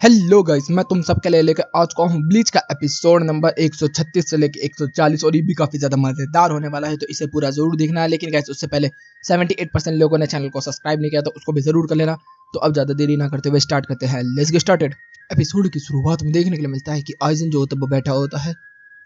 Hello guys, मैं तुम सबके लिए लेकर आ चुका हूँ ब्लीच का एपिसोड नंबर 136 से लेकर 140 और ये भी काफी ज्यादा मजेदार होने वाला है, तो इसे पूरा जरूर देखना है। लेकिन गाइस उससे पहले 78% लोगों ने चैनल को सब्सक्राइब नहीं किया तो उसको भी जरूर कर लेना। तो अब ज्यादा देरी ना करते हुए स्टार्ट करते हैं। Let's get started. एपिसोड की शुरुआत में देखने के लिए मिलता है कि आइजन जो होता है वो बैठा होता है।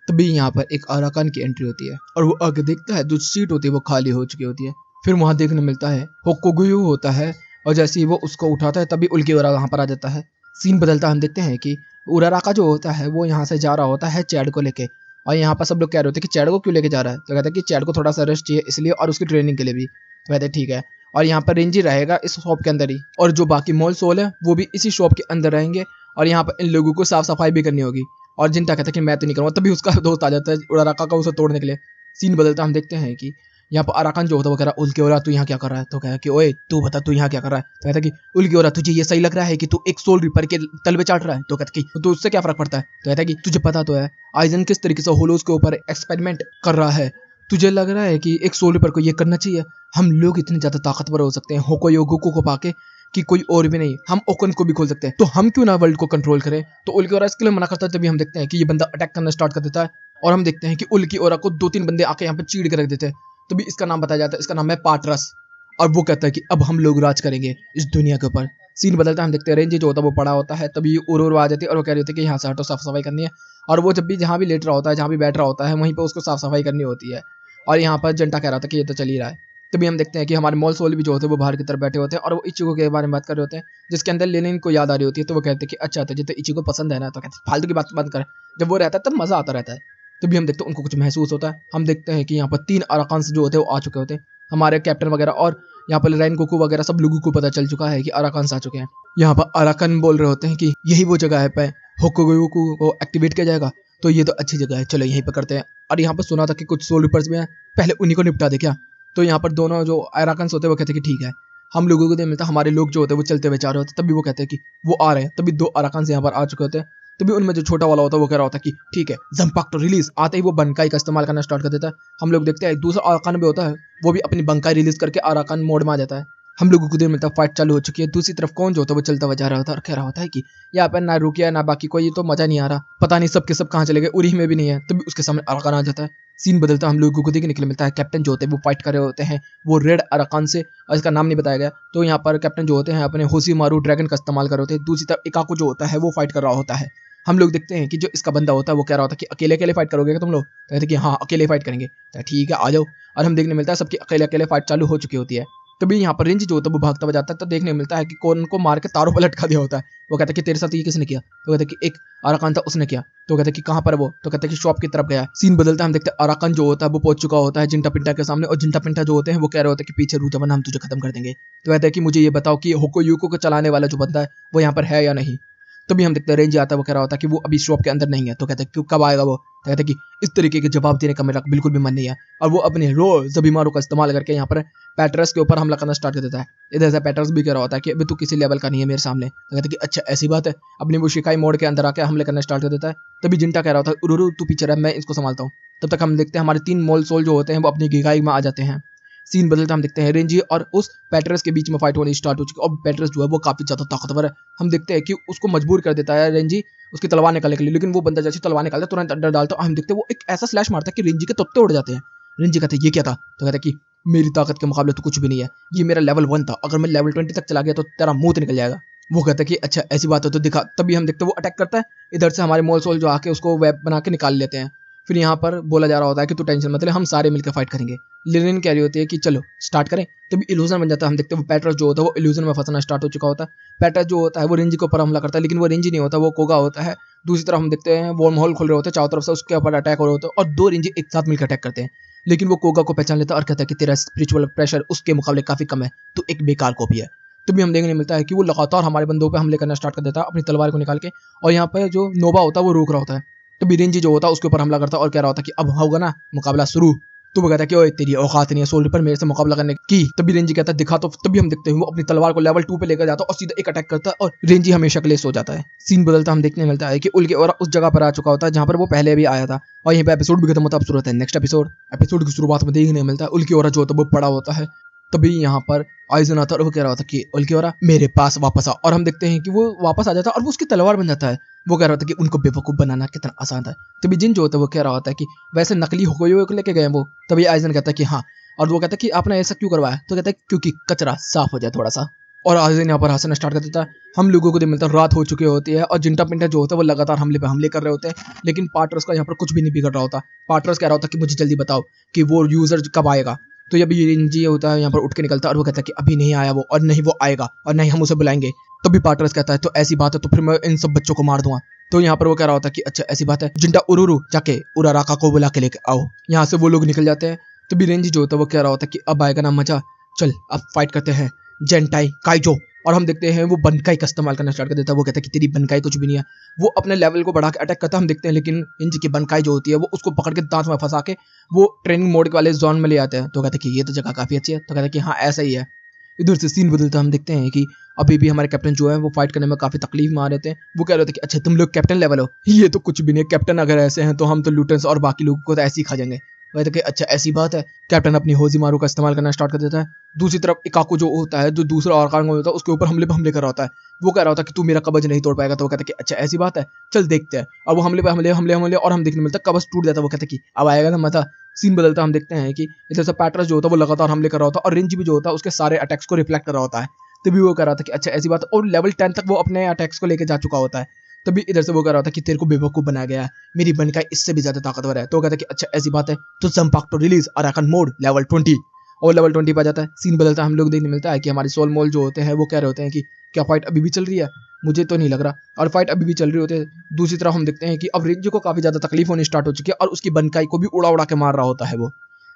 तभी यहाँ पर एक अराकान की एंट्री होती है और वो आगे देखता है जो सीट होती है वो खाली हो चुकी होती है। फिर वहाँ देखने मिलता है होकोगुयु होता है और जैसे ही वो उसको उठाता है तभी उल्कीओरा वहाँ पर आ जाता है। सीन बदलता हम देखते हैं कि उराराका जो होता है वो यहाँ से जा रहा होता है चैड को लेके। और यहाँ पर सब लोग कह रहे होते हैं कि चैड को क्यों लेके जा रहा है, तो कहता है कि चैड को थोड़ा सा रेस्ट चाहिए इसलिए और उसकी ट्रेनिंग के लिए भी। तो कहते हैं ठीक है। और यहाँ पर रेंजी रहेगा इस शॉप के अंदर ही और जो बाकी मॉल सोल है वो भी इसी शॉप के अंदर रहेंगे। और यहाँ पर इन लोगों को साफ सफाई भी करनी होगी। और जिंटा कहता है कि मैं तो नहीं करूँगा, तभी उसका दोस्त आ जाता है उराराका का उसे तोड़ने के लिए। सीन बदलता हम देखते हैं कि यहाँ पर अराकान जो होता है वो कह रहा है उल्कीओरा तू यहाँ क्या कर रहा है। तो कह कि ओए तू बता तू यहाँ क्या कर रहा है। तो कहता कि उल्कीओरा तुझे ये सही लग रहा है कि तू एक सोल रिपर के तलवे चाट रहा है। तो कहता कि तो उससे क्या फर्क पड़ता है। तो कहता कि तुझे पता तो है आइजन किस तरीके से होलोज के ऊपर एक्सपेरिमेंट कर रहा है। तुझे लग रहा है कि एक सोल रिपर को ये करना चाहिए। हम लोग इतने ज्यादा ताकतवर हो सकते हैं होकोयोगुको को पाके कि कोई और भी नहीं, हम ओकन को भी खोल सकते हैं। तो हम क्यों ना वर्ल्ड को कंट्रोल करें। तो उल्कीओरा इसके लिए मना करता है। तभी हम देखते हैं कि ये बंदा अटैक करना स्टार्ट कर देता है और हम देखते हैं कि उल्कीओरा को 2-3 बंदे आके यहाँ पे चीड़ के रख देते हैं। तभी इसका नाम बताया जाता है, इसका नाम है पाटरस। और वो कहता है कि अब हम लोग राज करेंगे इस दुनिया के ऊपर। सीन बदलता है हम देखते हैं रेंजी जो होता है वो पड़ा होता है। तभी उरो आ जाती है और वो कह रही होती है कि यहाँ से हटो, साफ सफाई करनी है। और वो जब भी जहाँ भी लेट रहा होता है, जहाँ भी बैठ रहा होता है, वहीं पर उसको साफ सफाई करनी होती है। और यहाँ पर जंटा कह रहा था कि ये तो चल ही रहा है। तभी हम देखते हैं कि हमारे मॉल सोल भी जो होते हैं वो बाहर की तरफ बैठे होते हैं और वो इचिको के बारे में बात कर रहे होते हैं, जिसके अंदर लेनिन को याद आ रही होती है। तो वो कहते हैं कि अच्छा तुझे तो इचिको पसंद है ना। तो कहते हैं फालतू की बात बंद कर, जब वो रहता है तब मजा आता रहता है। तभी हम देखते हैं उनको कुछ महसूस होता है। हम देखते हैं कि यहाँ पर 3 अराकान्स जो होते हैं वो आ चुके होते हैं, हमारे कैप्टन वगैरह। और यहाँ पर रैन गोकू वगैरह सब लोगों को पता चल चुका है कि अराकान्स आ चुके हैं। यहाँ पर अराकान बोल रहे होते हैं कि यही वो जगह है पे होकोगुयु को एक्टिवेट किया जाएगा, तो ये तो अच्छी जगह है, चलो यहीं पर करते हैं। और यहाँ पर सुना था कि कुछ सोल रिपर्स भी हैं, पहले उन्हीं को निपटा दे क्या। तो यहाँ पर दोनों जो अराकान्स होते हैं वो कहते हैं कि ठीक है। हम लोगों को नहीं मिलता, हमारे लोग जो होते हैं वो चलते हुए जा रहे होते हैं। तभी वो कहते हैं कि वो आ रहे हैं। तभी 2 अराकान्स यहाँ पर आ चुके होते हैं। तभी उनमें जो छोटा वाला होता है वो कह रहा होता है कि ठीक है जंपाक तो रिलीज। आते ही वो बंकाई का इस्तेमाल करना स्टार्ट कर देता है। हम लोग देखते हैं दूसरा अराकान भी होता है, वो भी अपनी बंकाई रिलीज करके अराकान मोड में आ जाता है। हम लोगों को देर मिलता है फाइट चालू हो चुकी है। दूसरी तरफ कौन जो होता है वो चलता हुआ जा रहा होता है और कह रहा होता है कि यहाँ पर ना रुकिया ना बाकी कोई, तो मजा नहीं आ रहा, पता नहीं सब के सब कहाँ चले गए, उरी में भी नहीं है। तभी उसके सामने अराकान आ जाता है। सीन बदलता हम लोगों को देखने के लिए मिलता है कैप्टन जो होते हैं वो फाइट कर रहे होते हैं वो रेड अराकान से, और इसका नाम नहीं बताया गया। तो यहाँ पर कैप्टन जो होते हैं अपने होशिमारू ड्रैगन का इस्तेमाल कर रहे होते हैं। दूसरी तरफ इकाको जो होता है वो फाइट कर रहा होता है। हम लोग देखते हैं कि जो इसका बंदा होता है वो कह रहा होता है कि अकेले अकेले फाइट करोगे क्या तुम लोग। तो कहते हैं कि हाँ अकेले फाइट करेंगे। तो ठीक है आ जाओ। और हम देखने मिलता है सबकी अकेले अकेले फाइट चालू हो चुकी होती है। तभी यहाँ पर रेंज जो होता है वो भागता हुआ जाता है। तो देखने मिलता है कि कौन को मार के तारों पर लटका दिया होता है। वो कहता है कि तेरे साथ ये किसने किया। तो कहते हैं कि एक अराकान था उसने किया। तो कहते हैं कि कहाँ पर वो। तो कहते हैं कि शॉप की तरफ गया। सीन बदलता है हम देखते हैं अराकान जो होता है वो पहुंच चुका होता है जिंटा पिंटा के सामने, और जिंटा पिंटा जो होते हैं वो कह रहे होते हैं कि पीछे रुक जा वरना हम तुझे खत्म कर देंगे। तो कहते हैं कि मुझे ये बताओ कि होकोयुको को चलाने वाला जो बंदा है वो यहाँ पर है या नहीं। तभी हम देखते हैं रेंज आता है, वो कह रहा होता है कि वो अभी शॉप के अंदर नहीं है। तो कहते हैं कि कब आएगा वो। तो कहते हैं कि इस तरीके के जवाब देने का मेरा बिल्कुल भी मन नहीं है। और वो अपने रो जबीमारू का इस्तेमाल करके यहाँ पर पैटरस के ऊपर हमला करना स्टार्ट कर देता है। इधर से पैटरस भी कह रहा होता है कि अभी तू किसी लेवल का नहीं है मेरे सामने। तो कहते हैं कि अच्छा ऐसी बात है। अपनी वो शिकाई मोड के अंदर आके हमले करना स्टार्ट कर देता है। तभी जिंटा कह रहा होता है उरुरु तू पीछे रह, मैं इसको संभालता हूँ। तब तक हम देखते हैं हमारे 3 मॉल सोल जो होते हैं वो अपनी गिगाई में आ जाते हैं। सीन बदलता हम देखते हैं रेंजी और उस पैटरस के बीच में फाइट होनी स्टार्ट हो चुकी है। और पैटरस जो है वो काफी ज्यादा ताकतवर है। हम देखते हैं कि उसको मजबूर कर देता है रेंजी उसकी तलवार निकालने के लिए, लेकिन वो बंदा जैसे तलवार निकालता है तुरंत अंदर डालता है। हम देखते हैं वो एक ऐसा स्लैश मारता है कि रेंजी के तत्ते उड़ जाते हैं। रेंजी कहते हैं ये क्या था। तो कहता है कि मेरी ताकत के मुकाबले तो कुछ भी नहीं है, ये मेरा लेवल 1 था, अगर मैं लेवल 20 तक चला गया तो तेरा मुंह निकल जाएगा। वो कहता है कि अच्छा ऐसी बात है तो दिखा। तभी हम देखते हैं वो अटैक करता है। इधर से हमारे मॉल सोल जो आके उसको वेब बना के निकाल लेते हैं। फिर यहाँ पर बोला जा रहा होता है कि तू टेंशन मत ले, हम सारे मिलकर फाइट करेंगे। लिनिन कह रही होती है कि चलो स्टार्ट करें। तभी इल्यूजन बन जाता है। हम देखते हैं वो पैटरस जो होता है वो इल्यूजन में फंसना स्टार्ट हो चुका होता है। पैटरस जो होता है वो रेंजी के ऊपर हमला करता है, लेकिन वो रेंजी नहीं होता, वो कोगा होता है। दूसरी तरफ हम देखते हैं वो माहौल खुल रहे होते हैं चारों तरफ से, उसके ऊपर अटैक हो रहे होते हैं और 2 रेंजी एक साथ मिलकर अटैक करते हैं। लेकिन वो कोगा को पहचान लेता है और कहता है कि तेरा स्पिरिचुअल प्रेशर उसके मुकाबले काफी कम है, तो एक बेकार कॉपी है। तभी हम देखने मिलता है कि वो लगातार हमारे बंदों पे हमले करना स्टार्ट कर देता है अपनी तलवार को निकाल के। और यहाँ पे जो नोबा होता है वो रोक रहा होता है। तभी रेंजी जो होता है उसके ऊपर हमला करता है और कह रहा होता है कि अब होगा ना मुकाबला शुरू। तो वो कहता है कि ओए तेरी औकात नहीं है सोल्डर पर मेरे से मुकाबला करने की। तभी रेंजी कहता है दिखा। तो तभी हम देखते हैं वो अपनी तलवार को लेवल 2 पे लेकर जाता है और सीधा एक अटैक करता है और रेंजी हमेशा के लिए सो जाता है। सीन बदलता हम देखने मिलता है कि उल्कीओरा उस जगह पर आ चुका होता है जहां पर वो पहले भी आया था। और यहीं पे एपिसोड भी खत्म होता है। अब शुरू होता है नेक्स्ट एपिसोड। एपिसोड की शुरुआत में देखने मिलता है उल्कीओरा जो होता है वो पड़ा होता है तभी यहाँ पर आइजन आता है और वो कह रहा होता कि उल्कियोरा मेरे पास वापस आ, और हम देखते हैं कि वो वापस आ जाता है और वो उसकी तलवार बन जाता है। वो कह रहा होता है कि उनको बेवकूफ बनाना कितना आसान था। तभी जिन जो होता है वो कह रहा होता है कि वैसे नकली होकोयो को लेके गए वो। तभी आइजन कहता है कि हाँ, और वो कहता है कि आपने ऐसा क्यों करवाया, तो कहता है क्योंकि कचरा साफ हो जाए थोड़ा सा। और आइजन यहाँ पर हंसना स्टार्ट कर देता है। हम लोगों को दिन मिलता है रात हो चुकी होती है और जिंटा पिंटा जो होता है वो लगातार हमले पे हमले कर रहे होते हैं, लेकिन पार्टनर्स का यहाँ पर कुछ भी नहीं बिगड़ रहा होता। पार्टनर्स कह रहा होता है कि मुझे जल्दी बताओ कि वो यूजर कब आएगा। तो जब ये रिंजी होता है यहाँ पर उठ के निकलता है और वो कहता है कि अभी नहीं आया वो, और नहीं वो आएगा, और नहीं हम उसे बुलाएंगे। तभी पार्टनर्स कहता है तो ऐसी बात है तो फिर मैं इन सब बच्चों को मार दूंगा। तो यहाँ पर वो कह रहा होता है कि अच्छा ऐसी बात है, जिंटा उरुरु जाके उराराका को बुला के लेके आओ। यहाँ से वो लोग निकल जाते हैं। तभी रेंजी जो होता है वो कह रहा होता है कि अब आएगा ना मजा, चल अब फाइट करते हैं जेंटाई काइजो। और हम देखते हैं वो बनकाई का इस्तेमाल करना स्टार्ट कर देता है। वो कहता है कि तेरी बनकाई कुछ भी नहीं है। वो अपने लेवल को बढ़ा के अटैक करता है, हम देखते हैं, लेकिन इंजी की बनकाई जो होती है वो उसको पकड़ के दांत में फंसा के वो ट्रेनिंग मोड वाले जोन में ले आते हैं। तो कहते हैं कि ये तो जगह काफी अच्छी है। तो कहते हैं कि हाँ ऐसा ही है। इधर से सीन बदलता हम देखते हैं कि अभी भी हमारे कैप्टन जो है वो फाइट करने में काफी तकलीफ में आ रहे थे। वो कह रहे थे कि अच्छा तुम लोग कैप्टन लेवल हो, ये तो कुछ भी नहीं है, कैप्टन अगर ऐसे हैं तो हम तो लूटेंस और बाकी लोगों को तो ऐसे ही खा जाएंगे। कहते कि अच्छा ऐसी बात है। कैप्टन अपनी होजीमारू का इस्तेमाल करना स्टार्ट कर देता है। दूसरी तरफ इकाकू जो होता है, जो दूसरा आर्कांगो होता है, उसके ऊपर हमले पे हमले कर रहा होता है। वो कह रहा होता है कि तू मेरा कवच नहीं तोड़ पाएगा। तो वो कहता है कि अच्छा ऐसी बात है, चल देखते हैं। और वो हमले पे हमले हमले हमले और हम देखने मिलता है कवच टूट जाता है। वो कहता है कि अब आएगा ना मजा। सीन बदलता हम देखते हैं कि इधर से पैट्रस जो होता है वो लगातार हमले कर रहा होता है और रिंज भी जो होता है उसके सारे अटैक्स को रिफ्लेक्ट कर रहा होता है। तभी वो कह रहा था कि अच्छा ऐसी बात है, और लेवल 10 तक वो अपने अटैक्स को लेकर जा चुका होता है। तभी इधर से वो कह रहा था कि तेरे को बेवकूफ बनाया गया है, मेरी बनकाई इससे भी ज्यादा ताकतवर है। तो वो कहता है कि अच्छा ऐसी बात है, तो जंपाक to release arcane mode level 20। और लेवल 20 पे आ जाता है। सीन बदलता है, हम लोग देखने मिलता है कि हमारे सोल मोल जो होते हैं वो कह रहे होते हैं कि क्या फाइट अभी भी चल रही है, मुझे तो नहीं लग रहा। और फाइट अभी भी चल रही होती है। दूसरी तरफ हम देखते हैं कि अब रिंजो को काफी ज्यादा तकलीफ होनी स्टार्ट हो चुकी है और उसकी बनकाई को भी उड़ा उड़ा के मार रहा होता है वो।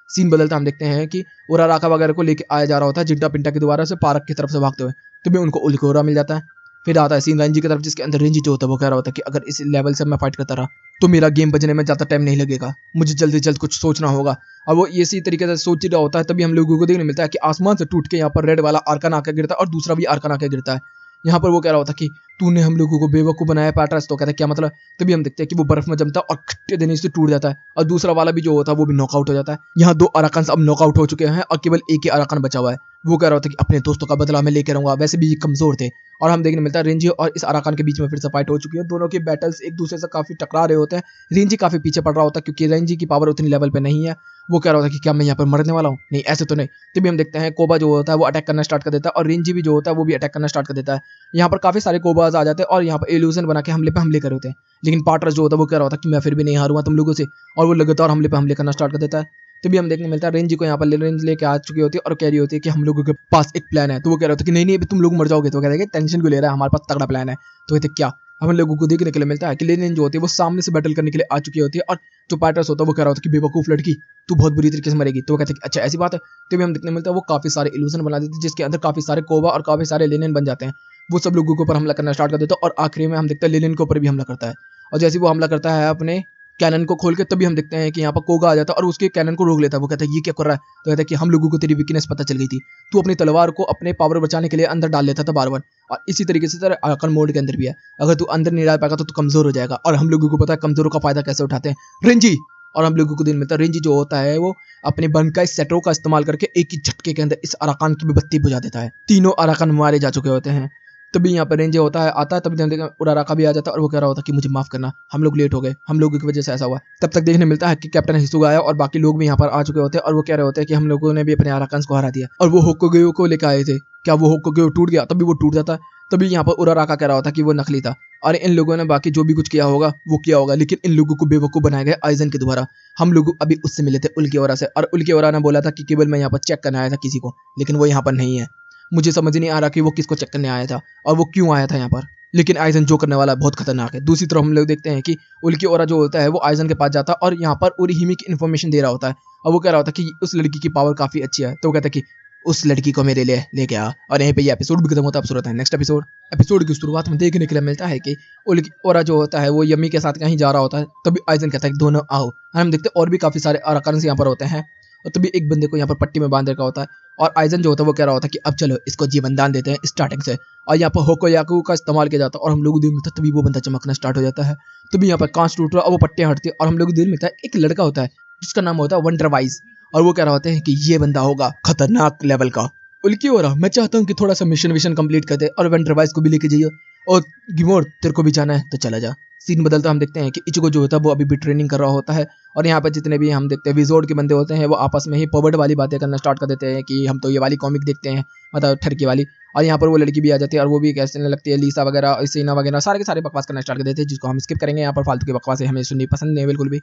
सीन बदलता हम देखते हैं कि उराराका वगैरह को लेके आया जा रहा होता है जिंटा पिंटा के द्वारा से पार्क की तरफ से भागते हुए। तभी उनको उल्कोरा मिल जाता है। फिर आता है सीन रेंजी की तरफ, जिसके अंदर रेंजी जो होता है वो कह रहा होता है कि अगर इस लेवल से मैं फाइट करता रहा तो मेरा गेम बजने में ज्यादा टाइम नहीं लगेगा, मुझे जल्दी जल्द कुछ सोचना होगा। और वो इसी तरीके से सोच ही रहा होता है। तभी हम लोगों को देखने मिलता है कि आसमान से टूट के यहाँ पर रेड वाला आर्कन आकर गिरता है और दूसरा भी आर्कन आकर गिरता है। यहाँ पर वो कह रहा होता है कि तूने हम लोगों को बेवकूफ बनाया पैट्रस। तो कहता है क्या मतलब। तभी हम देखते हैं कि वो बर्फ में जमता है और खट्टे देने से टूट जाता है और दूसरा वाला भी जो होता है वो भी नॉकआउट हो जाता है। यहाँ 2 अराकन अब नॉकआउट हो चुके हैं और केवल एक ही अराकन बचा हुआ है। वो कह रहा होता है कि अपने दोस्तों का बदला मैं लेकर रहूंगा, वैसे भी ये कमजोर थे। और हम देखने मिलता है रेंजी और इस अराकन के बीच में फिर से फाइट हो चुकी है। दोनों के बैटल्स एक दूसरे से काफी टकरा रहे होते हैं। रेंजी काफी पीछे पड़ रहा होता है क्योंकि रेंजी की पावर उतनी लेवल पे नहीं है। वो कह रहा होता है कि क्या मैं यहाँ पर मरने वाला हूँ, नहीं ऐसे तो नहीं। तभी हम देखते हैं कोबा जो होता है वो अटैक करना स्टार्ट कर देता है और रेंजी भी जो होता है वो भी अटैक करना स्टार्ट कर देता है। यहाँ पर काफी सारे कोबाज आ जाते हैं और यहाँ पर इल्यूजन बना के हमले पे हमले कर रहे होते हैं। लेकिन पार्टनर जो होता है वो कह रहा होता है कि मैं फिर भी नहीं हारूंगा तुम लोगों से, और वो लगातार हमले पे हमले करना स्टार्ट कर देता है। तभी हम देखने मिलता है रेंजी को यहाँ पर रेंज लेके आ चुकी होती है और कह रही होती है कि हम लोगों के पास एक प्लान है। तो वो कह रहा होता है कि नहीं नहीं अभी तुम लोग मर जाओगे। तो कहते हैं कि टेंशन क्यों ले रहा है, हमारे पास तगड़ा प्लान है। तो कहते क्या। हम लोगों को देखने के लिए मिलता है कि लेनिन जो होती है वो सामने से बैटल करने के लिए आ चुकी होती है और जो पार्टनर्स होता है वो कह रहा होता है कि बेवकूफ लड़की तू बहुत बुरी तरीके से मरेगी। तो वो कहते हैं कि अच्छा ऐसी बात है। तभी हम देखने मिलता है वो काफी सारे इल्यूजन बना देते हैं जिसके अंदर काफी सारे कोबा और काफी सारे लेनिन बन जाते हैं। वो सब लोगों के ऊपर हमला करना स्टार्ट कर देता है और आखिरी में हम देखते हैं लेनिन के ऊपर भी हमला करता है। और जैसे वो हमला करता है अपने कैनन को खोल के, तभी हम देखते हैं कि यहाँ पर कोगा आ जाता है और उसके कैनन को रोक लेता है। वो कहता है ये क्या कर रहा है। तो कहता है कि हम लोगों को तेरी वीकनेस पता चल गई थी, तू अपनी तलवार को अपने पावर बचाने के लिए अंदर डाल लेता था बार बार। और इसी तरीके से तेरा आर्कन मोड के अंदर भी है, अगर तू अंदर नहीं डाल पाएगा तो तू कमजोर हो जाएगा। और हम लोगों को पता है कमजोरों का फायदा कैसे उठाते हैं, रेंजी। और हम लोगों को दिन मिलता है रेंजी जो होता है वो अपने बनकाई सेटो का इस्तेमाल करके एक ही झटके के अंदर इस अराकान की भी बत्ती बुझा देता है। तीनों अराकान मारे जा चुके होते हैं। तभी यहाँ पर रेंजे होता है आता है, तभी उराराका भी आ जाता है और वो कह रहा होता है कि मुझे माफ करना, हम लोग लेट हो गए, हम लोगों की वजह से ऐसा हुआ। तब तक देखने मिलता है कि कैप्टन हिसुगा आया और बाकी लोग भी यहाँ पर आ चुके होते हैं और वो कह रहे होते हैं कि हम लोगों ने भी अपने अराकान्स को हरा दिया और वो होकोगेयो को लेकर आए थे, क्या वो होकोगेयो टूट गया। तभी वो टूट जाता है। तभी यहाँ पर उराराका कह रहा होता है कि वो नकली था और इन लोगों ने बाकी जो भी कुछ किया होगा वो किया होगा, लेकिन इन लोगों को बेवकूफ बनाया गया आइजन के द्वारा। हम लोग अभी उससे मिले थे उल्कियोरा से, और उल्कियोरा ने बोला था कि केवल मैं यहाँ पर चेक करने आया था किसी को, लेकिन वो यहाँ पर नहीं है। मुझे समझ नहीं आ रहा कि वो किसको चेक करने आया था और वो क्यों आया था यहाँ पर, लेकिन आइजन जो करने वाला है बहुत खतरनाक है। दूसरी तरफ हम लोग देखते हैं कि उल्कियोरा जो होता है वो आइजन के पास जाता है और यहाँ पर उरीहिमी की इन्फॉर्मेशन दे रहा होता है और वो कह रहा होता है कि उस लड़की की पावर काफी अच्छी है। तो वो कहता है कि उस लड़की को मेरे लिए लेके आ। और यहीं पे ये एपिसोड भी खत्म होता है। अब शुरू है नेक्स्ट एपिसोड की शुरुआत में देखने के लिए मिलता है कि उल्कियोरा जो होता है वो यम्मी के साथ कहीं जा रहा होता है। तभी आइजन कहता है कि दोनों आओ। और हम देखते हैं और भी काफी सारे अराकान्स यहाँ पर होते हैं और तभी एक बंदे को यहाँ पर पट्टी में बांध रखा होता है और आइजन जो होता है वो कह रहा होता है कि अब चलो इसको जीवन दान देते हैं स्टार्टिंग से। और यहाँ पर होकोयाकू का इस्तेमाल किया जाता है और हम लोग दिन मिलता है तभी वो बंदा चमकना स्टार्ट हो जाता है। तभी यहाँ पर कांच टूट रहा है और वो पट्टियां हटती है और हम लोग दिन मिलता है एक लड़का होता है जिसका नाम होता है वंडरवाइज। और वो कह रहा होता है कि ये बंदा होगा खतरनाक लेवल का। उल्की हो रहा, मैं चाहता हूँ कि थोड़ा सा मिशन कंप्लीट कर दे और वेंटरवाइज को भी लेके जाइए, और गिमोर तेरे को भी जाना है तो चला जा। सीन बदलता हम देखते हैं कि इचिको जो होता है वो अभी भी ट्रेनिंग कर रहा होता है, और यहाँ पर जितने भी हम देखते हैं विजोर्ड के बंदे होते हैं वो आपस में ही पवर्ड वाली बातें करना स्टार्ट कर देते हैं कि हम तो ये वाली कॉमिक देखते हैं, मतलब ठरकी वाली। और यहाँ पर वो लड़की भी आ जाती है और वो भी कहने लगती है, लीसा वगैरह सीना वगैरह सारे के सारे बकवास करना स्टार्ट कर देते हैं, जिसको हम स्किप करेंगे। यहाँ पर फालतू की बकवास हमें सुननी पसंद नहीं है बिल्कुल भी।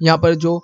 यहाँ पर जो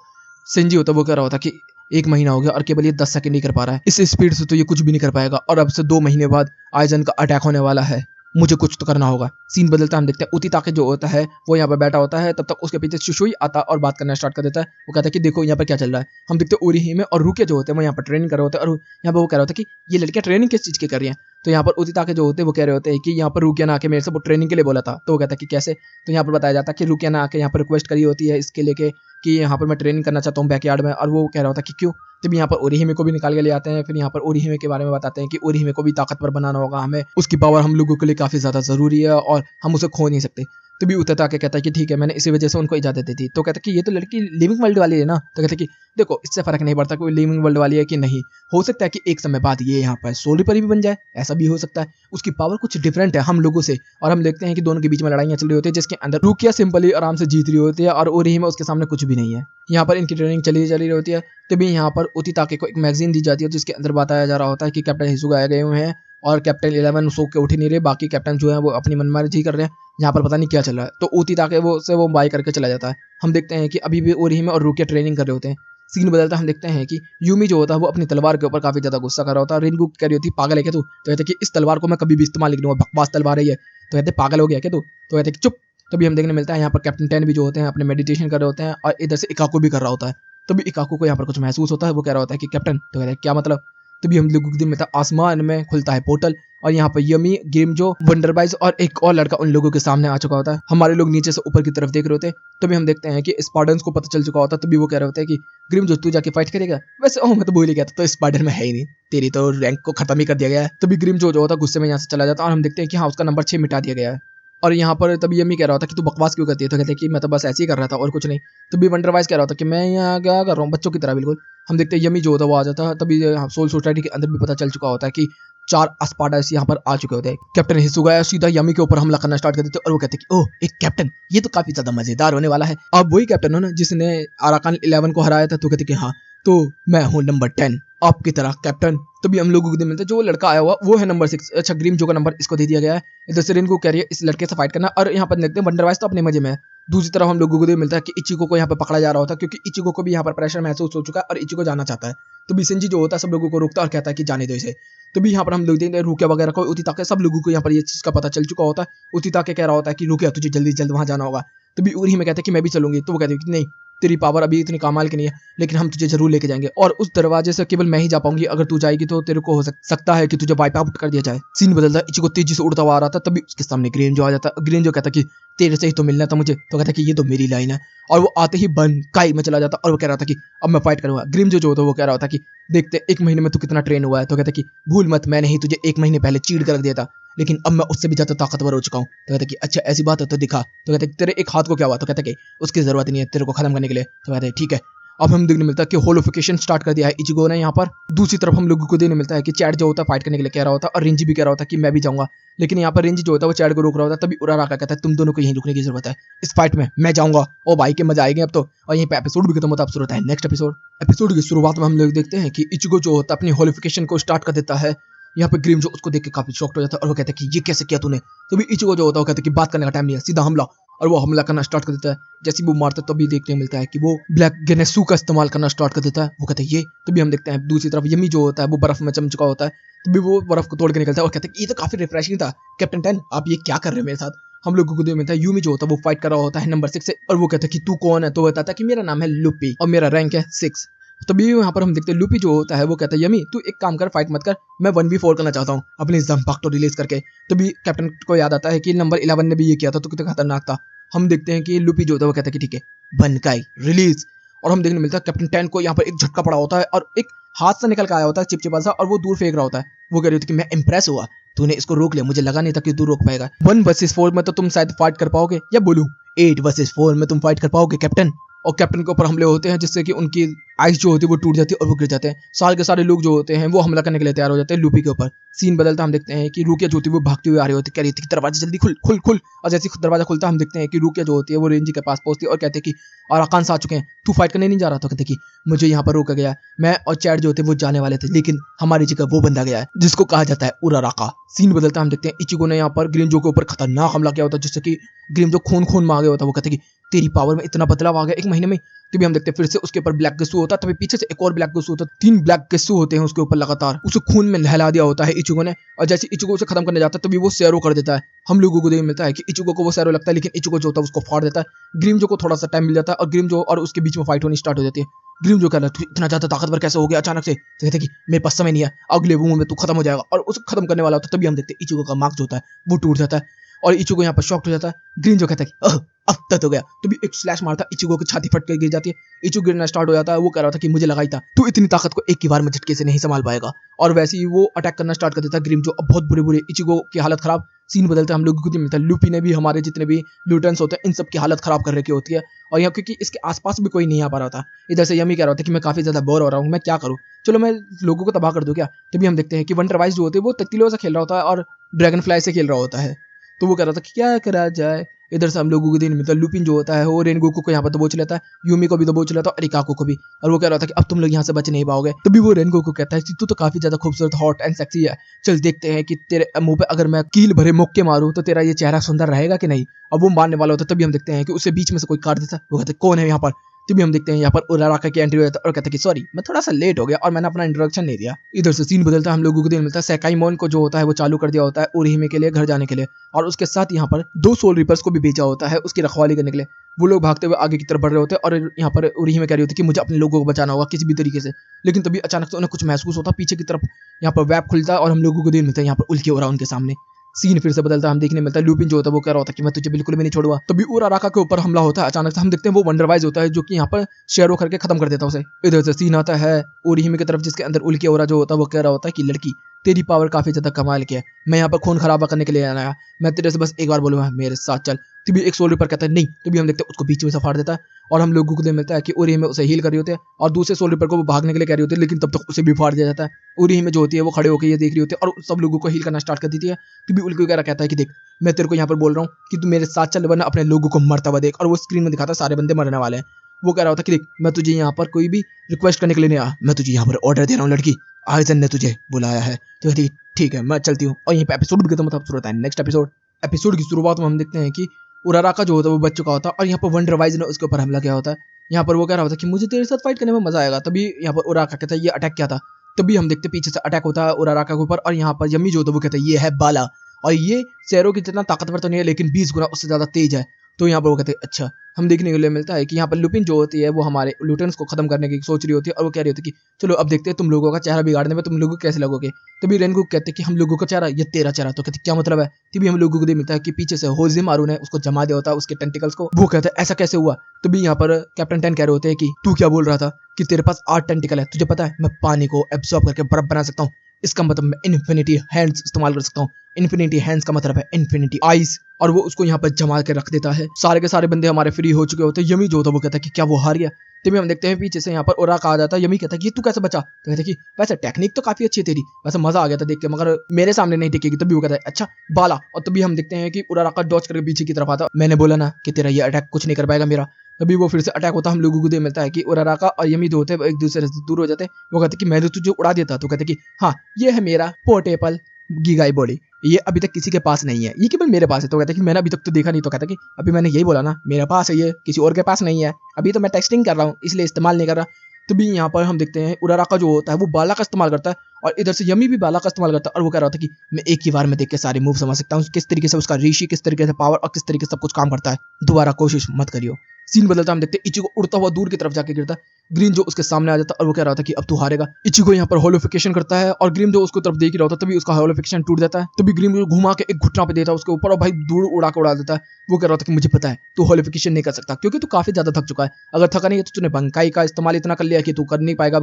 सिंजी होता है वो कह रहा होता कि 1 महीना हो गया और केवल ये 10 सेकंड ही कर पा रहा है, इस स्पीड से तो ये कुछ भी नहीं कर पाएगा, और अब से 2 महीने बाद आइजन का अटैक होने वाला है, मुझे कुछ तो करना होगा। सीन बदलता हम देखते हैं उती ताके जो होता है वो यहाँ पर बैठा होता है, तब तक उसके पीछे शुशुई आता और बात करना स्टार्ट कर देता है। वो कहता है कि देखो यहाँ पर क्या चल रहा है। हम देखते हैं ओरिही में और रुके जो होते हैं वो यहाँ पर ट्रेनिंग कर रहे होते हैं, और यहाँ पर वो कह रहा होता है कि ये लड़कियां ट्रेनिंग किस चीज़ की कर रही हैं। तो यहाँ पर उती ताके जो होते हैं वो कह रहे होते हैं कि यहाँ पर रुकिया ने आके मेरे से वो ट्रेनिंग के लिए बोला था। तो वो कहता है कि कैसे। तो यहाँ पर बताया जाता है कि रुकिया ने आके यहाँ पर रिक्वेस्ट करी होती है इसके लेके कि यहाँ पर मैं ट्रेनिंग करना चाहता हूँ बैकयार्ड में, और वो कह रहा होता है कि क्यों। तब यहाँ पर ओरिहिमे को भी निकाल के ले आते हैं। फिर यहाँ पर ओरिहिमे के बारे में बताते हैं कि ओरिहिमे को भी ताकतवर बनाना होगा हमें, उसकी पावर हम लोगों के लिए काफ़ी ज़्यादा ज़रूरी है और हम उसे खो नहीं सकते। तभी उतरता के कहता है कि ठीक है, मैंने इसी वजह से उनको इजाज़त दी थी। तो कहता है कि ये तो लड़की लिविंग वर्ल्ड वाली है ना। तो कहता है कि देखो इससे फ़र्क नहीं पड़ता कोई लिविंग वर्ल्ड वाली है कि नहीं, हो सकता है कि एक समय बाद ये यहाँ पर सोल पर भी बन जाए, ऐसा भी हो सकता है। उसकी पावर कुछ डिफरेंट है हम लोगों से, और हम देखते हैं कि दोनों के बीच में लड़ाइयाँ चल रही होती है, जिसके अंदर रुकिया सिंपली आराम से जीत रही होती है और ओरिहिमे उसके सामने कुछ भी नहीं है। यहाँ पर इनकी ट्रेनिंग चली रही होती है। तभी यहाँ पर उती ताके को एक मैगजीन दी जाती है जिसके अंदर बताया जा रहा होता है कि कैप्टन हिसुगा आए गए हुए हैं और कैप्टन 11 सो के उठ ही नहीं रहे, बाकी कैप्टन जो है वो अपनी मनमानी कर रहे हैं। यहाँ पर पता नहीं क्या चल रहा है। तो उती ताके वो बाय करके चला जाता है। हम देखते हैं कि अभी भी ओरिहिमे और रुकिया ट्रेनिंग कर रहे होते हैं। सीन बदलता हम देखते हैं कि यूमी जो होता है वो अपनी तलवार के ऊपर काफी ज्यादा गुस्सा कर रहा होता है। रिंगू कह रही होती पागल है क्या तू। तो कहते कि इस तलवार को मैं कभी भी इस्तेमाल नहीं करूंगा, बकवास तलवार है ये। तो कहते पागल हो गया क्या तू। तो कहते चुप। तभी हम देखने मिलता है यहाँ पर कैप्टन 10 भी जो होते हैं अपने मेडिटेशन कर रहे होते हैं, और इधर से इकाको भी कर रहा होता है। तभी इकाको को यहाँ पर कुछ महसूस होता है। वो कह रहा होता है कि कैप्टन। तो कहता है क्या मतलब। तभी हम लोगों के दिन में था आसमान में खुलता है पोर्टल, और यहाँ पर यमी ग्रिमजो वंडरबाइज और एक और लड़का उन लोगों के सामने आ चुका होता है। हमारे लोग नीचे से ऊपर की तरफ देख रहे होते हैं। तभी हम देखते हैं कि स्पार्टन्स को पता चल चुका होता है। तभी वो कह रहे होते हैं कि ग्रिमजो तू जाके फाइट करेगा। वैसे मैं तो भूल ही गया था, तो स्पाइडर में है ही नहीं, तेरी तो रैंक को खत्म ही कर दिया गया है। तभी ग्रिमजो जो होता है गुस्से में यहाँ से चला जाता है, और हम देखते हैं कि हाँ उसका नंबर 6 मिटा दिया गया है। और यहाँ पर तभी यमी कह रहा होता कि तू बकवास क्यों करती है। तो कहते हैं कि मैं तो बस ऐसे ही कर रहा था और कुछ नहीं। तभी वंडरवाइज कह रहा होता कि मैं यहाँ क्या कर रहा हूँ, बच्चों की तरह बिल्कुल। हम देखते हैं यमी जो होता है वो आ जाता है। तभी सोल सोसाइटी के अंदर भी पता चल चुका होता है कि 4 अस्पार्टस यहाँ पर आ चुके होते हैं। कैप्टन हिसुगा सीधा यमी के ऊपर हमला करना स्टार्ट कर देते हैं, और वो कहते हैं कि ओह एक कैप्टन, ये तो काफी ज्यादा मजेदार होने वाला है। आप वही कैप्टन हो ना जिसने अराकान 11 को हराया था। तो कहते कि हाँ, तो मैं हूँ नंबर 10 आपकी तरह कैप्टन। तभी हम लोगों को दिन मिलता है जो वो लड़का आया हुआ वो है नंबर 6। अच्छा, ग्रिमजो का नंबर इसको दे दिया गया है। इधर से रिनको कह रही है इस लड़के से फाइट करना, और यहाँ पर देखते हैं वंडरवाइज तो अपने मजे में है। दूसरी तरफ हम लोगों को मिलता है कि इचिको को यहाँ पर पकड़ा जा रहा होता है, क्योंकि इचिको को भी यहाँ पर प्रेशर महसूस हो चुका है और इचिको जाना चाहता है। तो बिसेंजी जो होता है सब लोगों को रोकता है और कहता है कि जाने दो इसे। तो भी यहाँ पर हम लोग देखते हैं रुकिया वगैरह को, उती ताके सब लोगों को यहाँ पर ये चीज़ का पता चल चुका होता है। उती ताके कह रहा होता है कि रुकिया तुझे जल्दी जल्द वहाँ जाना होगा। तो भी उरी में कहते हैं कि मैं भी चलूंगी। तो वो कहते हैं कि नहीं, तेरी पावर अभी इतनी कमाल की नहीं है, लेकिन हम तुझे जरूर लेके जाएंगे, और उस दरवाजे से केवल मैं ही जा पाऊंगी। अगर तू जाएगी तो तेरे को हो सकता है कि तुझे वाइप आउट कर दिया जाए। सीन बदलता है, इचिको तेजी से उड़ता हुआ आ रहा था। तभी उसके सामने ग्रेंजो आ जाता है। ग्रेंजो कहता कि तेरे से ही तो मिलना था मुझे। तो कहता कि ये तो मेरी लाइन है, और वो आते ही बन काई में चला जाता। और वो कह रहा था कि अब मैं फाइट करूंगा। ग्रिमजो जो होता है वो कह रहा था कि देखते 1 महीने में तू कितना ट्रेन हुआ है। तो कहता कि भूल मत, मैंने ही तुझे 1 महीने पहले चीड़ कर दिया था, लेकिन अब मैं उससे भी ज्यादा ताकतवर हो चुका हूँ। तो कहता कि अच्छा ऐसी बात है तो दिखा। तो कहते तेरे एक हाथ को क्या हुआ। तो कहता कि उसकी जरूरत नहीं है तेरे को खत्म करने के लिए। तो कहते ठीक है। अब हम देखने मिलता है कि होलोफिकेशन स्टार्ट कर दिया है इचिगो ने यहाँ पर। दूसरी तरफ हम लोगों को देखने मिलता है कि चैट जो होता है फाइट करने के लिए कह रहा होता है, और रिंजी भी कह रहा होता है कि मैं भी जाऊंगा। लेकिन यहाँ पर रिंजी जो होता है वो चैट को रोक रहा होता है। तभी उराराका कहता है तुम दोनों को यहीं रुकने की जरूरत है, इस फाइट में मैं जाऊंगा। ओ भाई के मजा आएंगे अब तो। और यहीं पे एपिसोड भी खत्म होता है। अब शुरू होता है नेक्स्ट एपिसोड की शुरुआत में हम लोग देखते हैं कि इचिगो जो होता है अपनी होलिफिकेशन को स्टार्ट कर देता है। यहाँ पे ग्रिम जो उसको देख के काफी शॉक्ड हो जाता है, और वो कहता है कि ये कैसे किया तूने। तो भी इचिगो जो होता है वो कहता है कि बात करने का टाइम नहीं है, सीधा हमला। और वो हमला करना स्टार्ट कर देता है। जैसे वो मारता है तभी देखने मिलता है कि वो ब्लैक गेनेसू का इस्तेमाल करना स्टार्ट कर देता है। वो कहता है ये। तभी हम देखते हैं दूसरी तरफ यमी जो होता है वो बर्फ में चम चुका होता है। तभी वो बर्फ को तोड़ के निकलता है और कहता है कि ये तो काफी रिफ्रेशिंग था कैप्टन 10, आप ये क्या कर रहे हैं मेरे साथ। हम लोगों को मिलता है यूमी जो होता है वो फाइट कर रहा होता है नंबर 6 से, और वो कहता है कि तू कौन है। तो वो बताता है कि मेरा नाम है लुपी और मेरा रैंक है 6। तभी यहाँ पर हम देखते हैं लुपी जो होता है वो कहता है यमी तू एक काम कर, फाइट मत कर, मैं 1v4 करना चाहता हूँ अपनी जंपाक्टो रिलीज करके। तभी कैप्टन को याद आता है कि नंबर 11 ने भी ये किया था, तो कितना खतरनाक था। हम देखते हैं कि लुपी जो होता है वो कहता है कि ठीक है बनकाई रिलीज। और हम देखने मिलता है कैप्टन 10 को यहाँ पर एक झटका पड़ा होता है और एक हाथ से निकल के आया होता है चिपचिपा सा, और वो दूर फेंक रहा होता है। वो कह रही होती कि मैं इंप्रेस हुआ, तूने इसको रोक लिया, मुझे लगा नहीं था कि तू रोक पाएगा। 1 वर्सेस 4 में तो तुम शायद फाइट कर पाओगे, या बोलूं 8 वर्सेस 4 में तुम फाइट कर पाओगे कैप्टन। और कैप्टन के ऊपर हमले होते हैं जिससे कि उनकी आइस जो होती है वो टूट जाती है और वो गिर जाते हैं। सारे के सारे लोग जो होते हैं वो हमला करने के लिए तैयार हो जाते हैं लूपी के ऊपर। सीन बदलता हम देखते हैं कि रुकिया जो होती है वो भागती हुई आ रही होती है, कह रही थी कि दरवाजा जल्दी खुल खुल खुल। और जैसे ही दरवाजा खुलता हम देखते हैं कि रुकिया जो होती है वो रेंजी के पास पहुंचती है और कहते हैं कि अराकान आ चुके हैं, तू फाइट करने नहीं जा रहा। तो कहते कि मुझे यहाँ पर रोका गया, मैं और चैट जो होते हैं वो जाने वाले थे, लेकिन हमारी जगह वो बंदा गया है जिसको कहा जाता है उराराका। सीन बदलता हम देखते हैं इचिगो ने यहाँ पर ग्रीमजो के ऊपर खतरनाक हमला किया होता है, जिससे कि ग्रीमजो खून खून मांगे होता है। वो कहते कि तेरी पावर में इतना बदलाव आ गया 1 महीने में। तभी हम देखते हैं फिर से उसके ऊपर ब्लैक गेसू होता है, तभी पीछे से एक और ब्लैक गेसू होता है, 3 ब्लैक गेसू होते हैं उसके ऊपर लगातार। उसे खून में नहला दिया होता है इचिगो ने, और जैसे इचिगो उसे खत्म करने जाता है तभी वो सैरो कर देता है। हम लोगों को देख मिलता है कि इचिगो को वो सैरो लगता है, लेकिन इचिगो जो होता है उसको फाड़ देता है। ग्रीमजो को थोड़ा सा टाइम मिल जाता है और ग्रीमजो और उसके बीच में फाइट होनी स्टार्ट हो जाती है। ग्रीमजो कह रहा है तू इतना ज्यादा ताकतवर कैसे हो गया अचानक से। तो कहते कि मेरे पास समय नहीं है, अगले मूव में तू खत्म हो जाएगा, और उसे खत्म करने वाला होता है। तभी हम देखते हैं इचिगो का मार्क जो होता है वो टूट जाता है और इचिगो यहाँ पर शॉक्ड हो जाता है। ग्रीमजो कहता है कि अब तक हो गया। तो भी एक स्लैश मारता है, इचिगो की छाती फट कर गिर जाती है। इचिगो गिरना स्टार्ट हो जाता है। वो कह रहा था कि मुझे लगा ही था तू इतनी ताकत को एक ही बार में झटके से नहीं संभाल पाएगा, और वैसे ही वो अटैक करना स्टार्ट कर देता है ग्रीमजो। अब बहुत बुरे बुरे इचिगो की हालत खराब। सीन बदलता है हम लोगों को मिलता है लूपी ने भी हमारे जितने भी म्यूटेंट्स होते हैं इन सब की हालत खराब कर रखी होती है, और यहाँ क्योंकि इसके आसपास भी कोई नहीं आ पा रहा था। इधर से यमी कह रहा था कि मैं काफी ज्यादा बोर हो रहा हूँ, मैं क्या करूँ, चलो मैं लोगों को तबाह कर दूं क्या। तभी हम देखते हैं कि वंडर वाइज जो होते हैं वो तकतीलों से खेल रहा होता है और ड्रैगन फ्लाई से खेल रहा होता है। तो वो कह रहा था कि क्या करा जाए। इधर से हम लोगों को दिन मिलता है लुपिन जो होता है वो रेनगोकू को यहाँ पर दबोच लेता है, यूमी को भी दबोच लेता है और रिकाको को भी। और वो कह रहा था कि अब तुम लोग यहाँ से बच नहीं पाओगे। तभी वो रेनगोकू कहता है कि तू तो काफी ज्यादा खूबसूरत, हॉट एंड सेक्सी है, चल देखते हैं कि तेरे मुंह पे अगर मैं कील भरे मुक्के मारूं तो तेरा ये चेहरा सुंदर रहेगा कि नहीं। अब वो मारने वाला होता है तभी हम देखते हैं कि उसे बीच में से कोई काट देता है। वो कहते कौन है यहाँ पर। तभी हम देखते हैं यहाँ पर उराराका की एंट्री होता है और कहता है कि सॉरी मैं थोड़ा सा लेट हो गया और मैंने अपना इंट्रोडक्शन नहीं दिया। इधर से सीन बदलता है हम लोगों को दिन मिलता है सेकाईमोन को जो होता है वो चालू कर दिया होता है उरीहिमे के लिए घर जाने के लिए, और उसके साथ यहाँ पर 2 सोल रिपर्स को भी भेजा होता है उसकी रखवाली करने के लिए। वो लोग भागते हुए आगे की तरफ बढ़ रहे होते हैं और यहाँ पर उरीहिमे कह रही होती है कि मुझे अपने लोगों को बचाना होगा किसी भी तरीके से। लेकिन तभी अचानक से उन्हें कुछ महसूस होता है, पीछे की तरफ यहाँ पर वेब खुलता है और हम लोगों को दिन मिलता है यहाँ पर उल्की हो रहा है उनके सामने। सीन फिर से बदलता है, हम देखने मिलता है लुपिन जो होता है वो कह रहा होता है कि मैं तुझे बिल्कुल भी नहीं छोड़ूंगा। तभी उराराका के ऊपर हमला होता है अचानक से। हम देखते हैं वो वंडरवाइज होता है जो कि यहाँ पर शेयरो करके खत्म कर देता है उसे। इधर से सीन आता है उरीहिमे की तरफ जिसके अंदर उल्की ओरा जो होता है वो कह रहा होता है कि लड़की तेरी पावर काफी ज्यादा कमाल की है, मैं यहाँ पर खून खराबा करने के लिए आया, मैं तेरे से बस एक बार बोलूंगा मेरे साथ चल। तभी एक सोल रिपर कहता है नहीं, तभी हम देखते हैं उसको बीच में से फाड़ देता है और हम लोगों को मिलता है कि उरीहिमे उसे हील कर रही होती है और दूसरे सोल रिपर को वो भागने के लिए कह रही होती है, लेकिन तब तक उसे भी फाड़ दिया जाता है। उरीहिमे जो होती है वो खड़े होकर ये देख रही होती है और सब लोगों को हील करना स्टार्ट कर देती है। तभी उल्की वगैरह कहता है कि देख मैं तेरे को यहाँ पर बोल रहा हूँ कि तू मेरे साथ चल वरना अपने लोगों को मरता हुआ देख, और वो स्क्रीन में दिखाता है सारे बंदे मरने वाले हैं। वो कह रहा होता कि देख मैं तुझे यहाँ पर कोई भी रिक्वेस्ट करने के लिए नहीं आया, मैं तुझे यहाँ पर ऑर्डर दे रहा हूँ लड़की, आइजन ने तुझे बुलाया है। तो ठीक है मैं चलती हूँ, और यहीं पे एपिसोड भी खत्म होता है। नेक्स्ट एपिसोड की शुरुआत में हम देखते हैं कि उराराका जो होता है वो बच चुका होता है और यहाँ पर वंडरवाइज ने उसके ऊपर हमला किया होता है। यहाँ पर वो कह रहा होता है कि मुझे तेरे साथ फाइट करने में मजा आएगा। तभी यहाँ पर उराराका कहता है ये अटैक क्या था। तभी हम देखते पीछे से अटैक होता है उराराका के ऊपर, और यहाँ पर यमी जो होता है वो कहता है ये है बाला, और ये सैरो की जितना ताकतवर तो नहीं है लेकिन 20 गुना उससे ज्यादा तेज है। तो यहाँ पर वो कहते हैं अच्छा। हम देखने के लिए मिलता है कि यहाँ पर लुपिन जो होती है वो हमारे लुटेंस को खत्म करने की सोच रही होती है, और वो कह रही होती है कि चलो अब देखते हैं तुम लोगों का चेहरा बिगाड़ने में तुम लोगों कैसे लगोगे। तभी रेनगो कहते हैं कि हम लोगों का चेहरा, ये तेरा चेहरा। तो कहते क्या मतलब है। तभी हम लोगों को मिलता है कि पीछे से होजिमारू ने उसको जमा दिया होता है उसके टेंटिकल्स को। वो कहता है ऐसा कैसे हुआ। तभी यहाँ पर कैप्टन 10 कह रहे होते हैं कि तू क्या बोल रहा था कि तेरे पास 8 टेंटिकल है, तुझे पता है मैं पानी को एब्सॉर्ब करके बर्फ बना सकता हूँ, इसका मतलब मैं इन्फिनिटी हैंड्स इस्तेमाल कर सकता हूँ। इन्फिनिटी हैंड्स का मतलब है इन्फिनिटी आइज, और वो उसको यहाँ पर जमा के रख देता है। सारे के सारे बंदे हमारे फ्री हो चुके होते हैं। यमी जो होता है वो कहता है कि क्या वो हार गया। तभी हम देखते हैं पीछे से यहाँ पर उराका आ जाता है। यमी कहता है कि तू कैसे बचा। तो कहता है कि वैसे टेक्निक तो काफी अच्छी है तेरी, वैसे मजा आ गया था देख के, मगर मेरे सामने नहीं टिकेगी। तभी वो कहता है अच्छा बाला, और तभी हम देखते हैं कि उराका डॉज करके पीछे की तरफ आता। मैंने बोला ना कि तेरा ये अटैक कुछ नहीं कर पाएगा मेरा। तभी वो फिर से अटैक होता है। हम लोगों को देख मिलता है कि उराका और यमी जो होते हैं एक दूसरे से दूर हो जाते हैं। वो कहते हैं कि मैंने तुझे उड़ा दिया था। तो कहते हैं कि हाँ ये है मेरा पोर्टेबल गीगाई बॉडी, ये अभी तक किसी के पास नहीं है, ये केवल मेरे पास है। तो कहता है कि मैंने अभी तक तो देखा नहीं। तो कहता है कि अभी मैंने यही बोला ना मेरे पास है, ये किसी और के पास नहीं है, अभी तो मैं टेस्टिंग कर रहा हूँ इसलिए इस्तेमाल नहीं कर रहा। तो भी यहाँ पर हम देखते हैं उराका जो होता है वो बाला का इस्तेमाल करता है, और इधर से यमी भी बाला का इस्तेमाल करता है, और वो कह रहा था कि मैं एक ही बार में देख के सारे मूव समझ सकता हूँ, किस तरीके से उसका ऋषि, किस तरीके से पावर और किस तरीके से सब कुछ काम करता है, दोबारा कोशिश मत करियो। सीन बदलता हम देखते हैं इचिगो उड़ता हुआ दूर की तरफ जाके गिरता है। ग्रीन जो उसके सामने आ जाता है और वो कह रहा था कि अब तू हारेगा। इचिगो यहाँ पर होलोफिकेशन करता है और ग्रीन जो उसको तरफ देख ही रहा होता है, तभी उसका होलोफिकेशन टूट जाता है। तभी ग्रीन जो घुमा के एक घुटना पे देता है उसके ऊपर, और भाई दूर उड़ा के उड़ा देता है। वो कह रहा था कि मुझे पता है तू होलोफिकेशन नहीं कर सकता क्योंकि तू काफी ज्यादा थक चुका है, अगर थका नहीं है तो तूने बंकाई का इस्तेमाल इतना कर लिया कि तू कर नहीं पाएगा,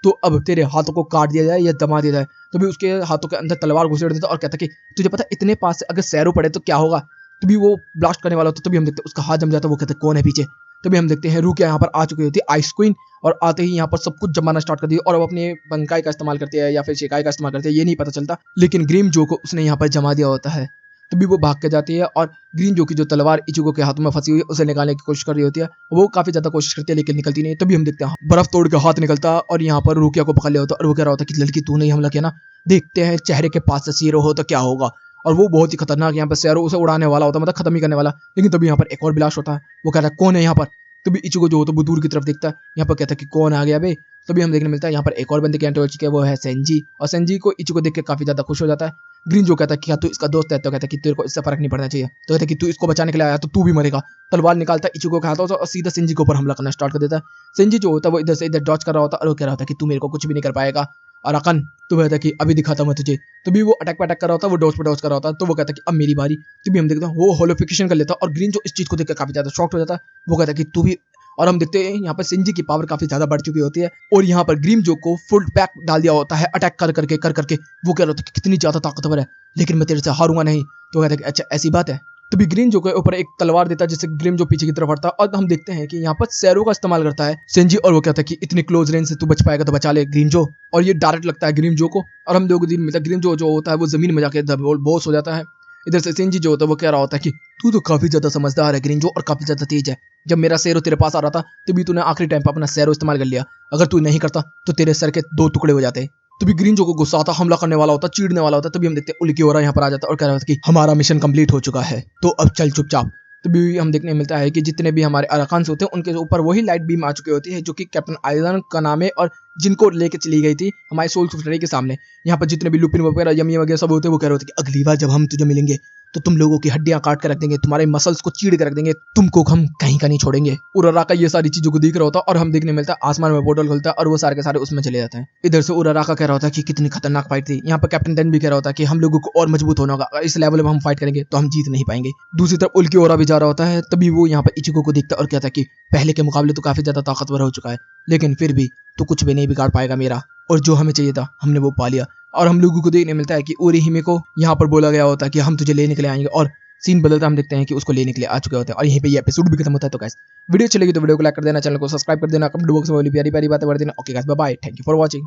तो अब तेरे हाथों को काट दिया जाए या दमा दिया जाए। तभी उसके हाथों के अंदर तलवार घुसेड़ देता और कहता कि तुझे पता इतने पास से अगर सैरो पड़े तो क्या होगा। तभी वो ब्लास्ट करने वाला होता, तभी हम देखते उसका हाथ जम जाता। वो कहते कौन है पीछे। तभी हम देखते हैं रुकिया यहाँ पर आ चुकी होती है आइस क्वीन, और आते ही यहाँ पर सब कुछ जमाना स्टार्ट कर दिया और वो अपने बनकाई का इस्तेमाल करती है या फिर शिकाई का इस्तेमाल करती है, ये नहीं पता चलता, लेकिन ग्रीम जो को उसने यहाँ पर जमा दिया होता है। तभी वो भाग के जाती है और ग्रीन जो की जो तलवार इचिगो के हाथों में फंसी हुई है उसे निकालने की कोशिश कर रही होती है। वो काफी ज्यादा कोशिश करती है लेकिन निकलती नहीं। तभी हम देखते हैं बर्फ तोड़ के हाथ निकलता और यहाँ पर रुकिया को पकड़ लिया होता और वो कह रहा होता कि लड़की तूने ही हमला किया ना, देखते हैं चेहरे के पास से सीरो हो तो क्या होगा। और वो बहुत ही खतरनाक यहाँ पर सैरो उसे उड़ाने वाला होता है, मतलब खत्म ही करने वाला। लेकिन तभी यहाँ पर एक और ब्लास्ट होता है। वो कहता है कौन है यहाँ पर। तभी इचिगो जो होता है वो दूर की तरफ देखता है, यहाँ पर कहता है कि कौन आ गया बे। तभी हम देखने मिलता है यहाँ पर एक और बंदे की एंट्री हो चुकी है, वो है सेंजी। और सेंजी को इचिगो देख के काफी ज्यादा खुश हो जाता है। ग्रीन जो कहता है कि क्या तू इसका दोस्त है, तो कहता है कि तेरे को इससे फर्क नहीं पड़ना चाहिए। तो कहता है कि तू इसको बचाने के लिए आया तो तू भी मरेगा। तलवार निकालता है इचिगो के हाथों से और सीधा सेंजी के ऊपर हमला करना स्टार्ट कर देता है। सेंजी जो होता है वो इधर से इधर डॉच कर रहा होता है और वो कह रहा होता है कि तू मेरे को कुछ भी नहीं कर पाएगा। और अकन तो कहता है कि अभी दिखाता मैं तुझे। तभी वो अटैक पे अटैक कर रहा होता है, वो डॉच पे डॉच कर रहा होता है। तो वो कहता है कि अब मेरी बारी। तभी हम देखते हैं वो होलोफिकेशन कर लेता है और ग्रीन जो इस चीज को देख कर काफी ज्यादा शॉक्ड हो जाता है। वो कहता है कि तू भी। और हम देखते हैं यहाँ पर सेंजी की पावर काफी ज्यादा बढ़ चुकी होती है और यहाँ पर ग्रीम जो को फुल पैक डाल दिया होता है अटैक कर करके। वो कह रहा था कि कितनी ज्यादा ताकतवर है लेकिन मैं तेरे से हारूंगा नहीं। तो कहता है कि अच्छा ऐसी बात है। तभी ग्रीन जो के ऊपर एक तलवार देता है जिससे ग्रीम जो पीछे की तरफ हटता है और हम देखते हैं कि यहाँ पर सैरो का इस्तेमाल करता है सेंजी और वो कहता है कि इतनी क्लोज रेंज से तू बच पाएगा तो बचा ले ग्रीम जो। और ये डायरेक्ट लगता है ग्रीम जो को और हम लोग दिन मिलता है ग्रीम जो होता है वो जमीन में जाके बोस हो जाता है। इधर से सेंजी जो होता है वो कह रहा होता है कि तू तो काफी ज्यादा समझदार है ग्रीन जो और काफी ज्यादा तेज है। जब मेरा सैरो तेरे पास आ रहा था तभी तूने आखिरी टाइम पर अपना सैरो इस्तेमाल कर लिया, अगर तू नहीं करता तो तेरे सर के 2 टुकड़े हो जाते। तभी ग्रीन जो को गुस्सा आता, हमला करने वाला होता, चीड़ने वाला होता। तभी हम देखते हैं उल्की हो रहा यहाँ पर आ जाता और कह रहा था कि हमारा मिशन कंप्लीट हो चुका है तो अब चल चुपचाप। तभी हम देखने मिलता है कि जितने भी हमारे अराकान्स होते हैं उनके ऊपर वही लाइट बीम आ चुकी होती है जो कि कैप्टन आइजन का नाम है और जिनको लेके चली गई थी हमारे सोल सोसाइटी के सामने। यहाँ पर जितने भी लुपिन वगैरह यमी वगैरह सब होते हैं वो कह रहे होते कि अगली बार जब हम तुझे मिलेंगे तो तुम लोगों की हड्डियां काट कर रख देंगे, तुम्हारे मसल्स को चीड़ कर रख देंगे, तुमको हम कहीं का नहीं छोड़ेंगे। उराराका ये सारी चीजों को देख रहा होता और हम देखने मिलता है आसमान में पोर्टल खुलता है और वो सारे के सारे उसमें चले जाते हैं। इधर से उराराका कह रहा होता है कि कितनी खतरनाक फाइट थी। यहाँ पर कैप्टन डेन भी कह रहा होता है कि हम लोगों को और मजबूत होना होगा, इस लेवल में हम फाइट करेंगे तो हम जीत नहीं पाएंगे। दूसरी तरफ उल्की ओरा भी जा रहा होता है। तभी वो यहाँ पर इचिगो को देखता और कहता है कि पहले के मुकाबले तो काफी ज्यादा ताकतवर हो चुका है लेकिन फिर भी तो कुछ भी नहीं बिगाड़ पाएगा मेरा, और जो हमें चाहिए था हमने वो पा लिया। और हम लोगों को देखने मिलता है कि ओरिहिमे को यहाँ पर बोला गया होता है कि हम तुझे लेने के लिए आएंगे और सीन बदलता हम देखते हैं कि उसको लेने के लिए आ चुके होते हैं। और यहीं पे ये एपिसोड भी खत्म होता है। तो गाइस वीडियो चलेगी तो वीडियो को लाइक कर देना, चैनल को सब्सक्राइब कर देना, कमेंट बॉक्स में वाली प्यारी प्यारी बातें बढ़ देना। Okay guys bye bye, thank you for watching.